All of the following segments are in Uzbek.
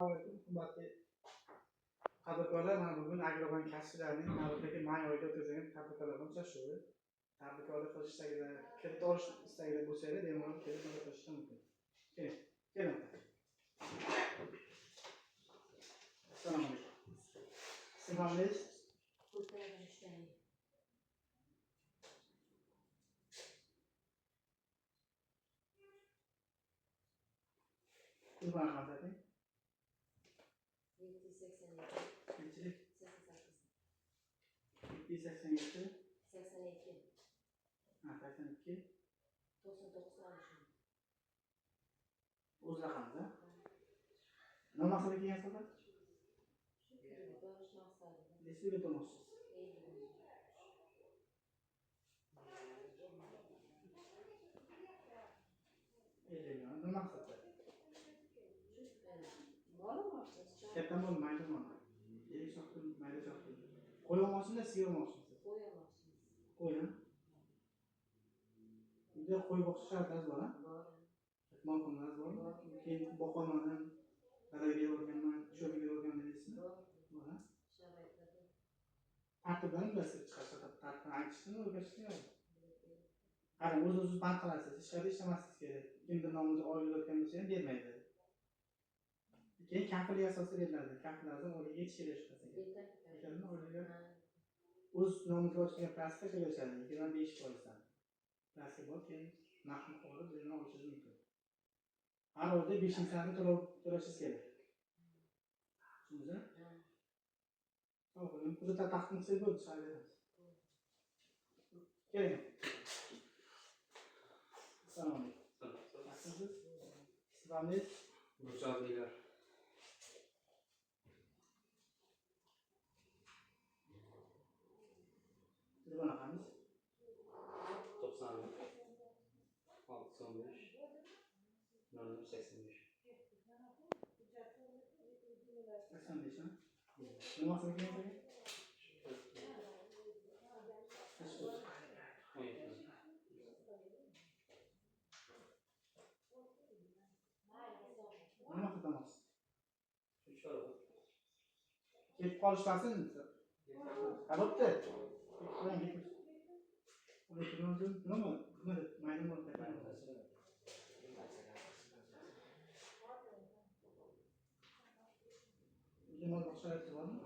Hurmatli tadbirkorlar, mana bugun Agrobank kasblarining navbatdagi may oyida o'tkazilgan tadbirkorlar uchrashuvi. Tadbirkorlik qilish istagida, kredit olish istagida bo'lsangiz, bemalol kelib murojaat mumkin. Keling. Assalomu alaykum. Sizning nomingiz? Qurban Hamzaning 787 82 o'z raqamda nima maqsadga kelgansizlar? Lesbiga to'moqchisiz. Nima maqsadda? Katta bo'lmaydi, maydaman. Yirik soqtim, mayda soqtim. Qo'y olmoqchisiz, sigir olmoqchisiz? Qo'y. Uyda qo'y boqish shartasi bor, ha? Ma'qullari bor. Keyin boqolmadim, dalaga o'rganman, sho'rga o'rganman deysizmi? Bor, ha? Tartibdan bilasizlar chiqarsa, tartibni aytishdimi, o'rganishdimi? Qarang, o'z-o'zingiz band qilasiz, hech qayerda ishlamasligingiz kerak. Kimdir nomiga oila o'tgan bo'lsa ham bermaydi. Keyin kafillik asosida beriladi. Kafillardan oilaga yetish kerak chiqasiga. Yetadimi oilaga? O'z nomiga ochgan plastika to'lashadi, 25%. Plastika bor, keyin naqd qilib birini olishingiz mumkin. Har oyda 5-ni to'lashingiz kerak. Tushundingizmi? To'g'ri, hududda taqdim qilsak bo'ldi, chiqaramiz. Keling. Assalomu alaykum. Nasılsınız? Sizlerleyiz. Burçavliler. Siz bana kalmış. 91 615 85 85 ha? Ne masada gelin? Ne masada mas? Gidip konuşmasın. Kalıptı. Ben gitmiş. Oraya kırmızı ne mu? Ne? Maydım var. Limon başarısı var mı?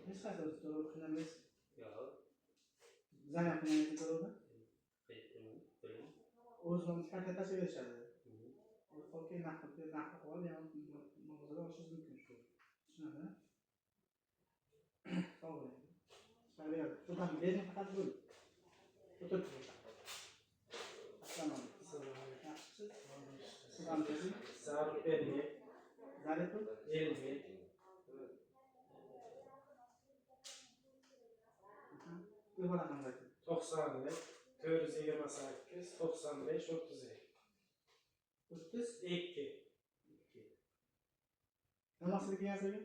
Ne sayesinde doğru kınamız? Yok. Zaten kınamız doğru mu? Böyle. O zaman çıkartıp taşı geçerdi. O ki nakıl var ya mağazada hoşuz mümkün. Şuna sağ olun. Şöyle şuradan verin fakat buyurun. Otur. Assalamu alaikum. Yaxshisiz? Sizdan keling. Sağlık belli. Zaletov? Elli. Bir bana kanka. 90'lık. 428, 95, 30. 32. 2. Nasıl bir yazıyor?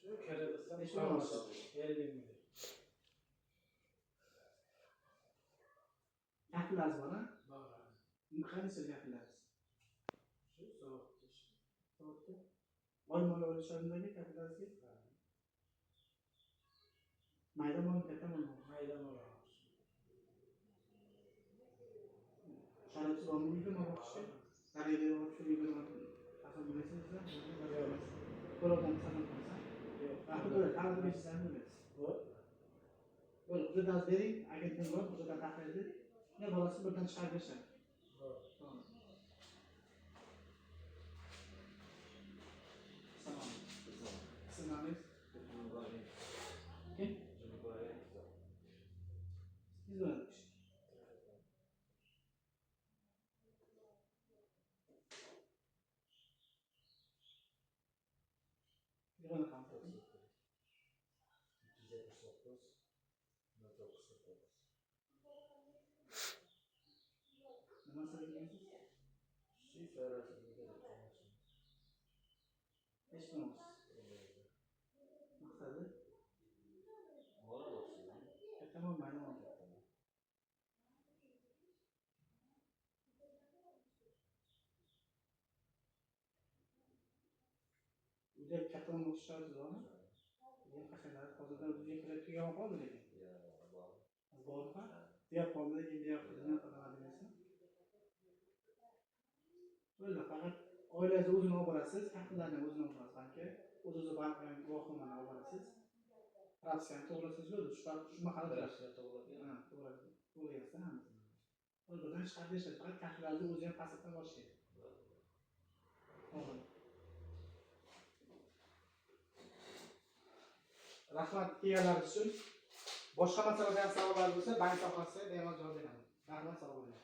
Şu kere Beş tamam. olmaz. 50 mi? Yapılarız bana. Var. Hangi yapılarız? Şu soğuk diş. Soğuktu. Oymalı ölçülerindeki yapılarız ki. Mayda mı? Kete mi? Maydan olur. Şarapsız olmalı mı? Bakışta. Karayeli olup şu bir asıl bilesiniz de. Yok. Korodan sanırım. Yok. Aku böyle kaldı bir sen mi? Bu. Böyle bu da derin. Agentin var. Bu da takip edin. Ne balası buradan çıkarmışlar. Bu. Tamam. Tamam. Sınavız. Kim? Biz öğrenmiş. Bir bana kaldı. 279, 949. Nasıl gidiyorsunuz? Şifre arasında da Beş mi olmuş? Maksadı? Var olsun. Tamam, benim oldu. juda katta o'xshaysiz bormi? Keyin qashqalar hozirda o'ziga kirib tugagan qoldi lekin. Bormi? Deyap qoldi lekin deyap xizmat qiladi demaysan. Bo'ldi, faqat oilangizni o'zini olib borasiz, haqlarni o'zini olib borasiz balki. O'zingizni bank guvohnomani olib borasiz. Rapsiyani to'g'risiz bo'ldi, shuna qarab turasiz. Rasmiy to'g'ri. Ha, to'g'ri. To'g'ri hammasi. O'zdan chiqarib berishadi, faqat kaftlarni o'zi ham pasportdan olish kerak. To'g'ri. Rahmat kelganlaringiz uchun. Boshqa masaladan savollar bo'lsa, bank sohasida bemalol javob beraman. Rahmat, sog' bo'ling.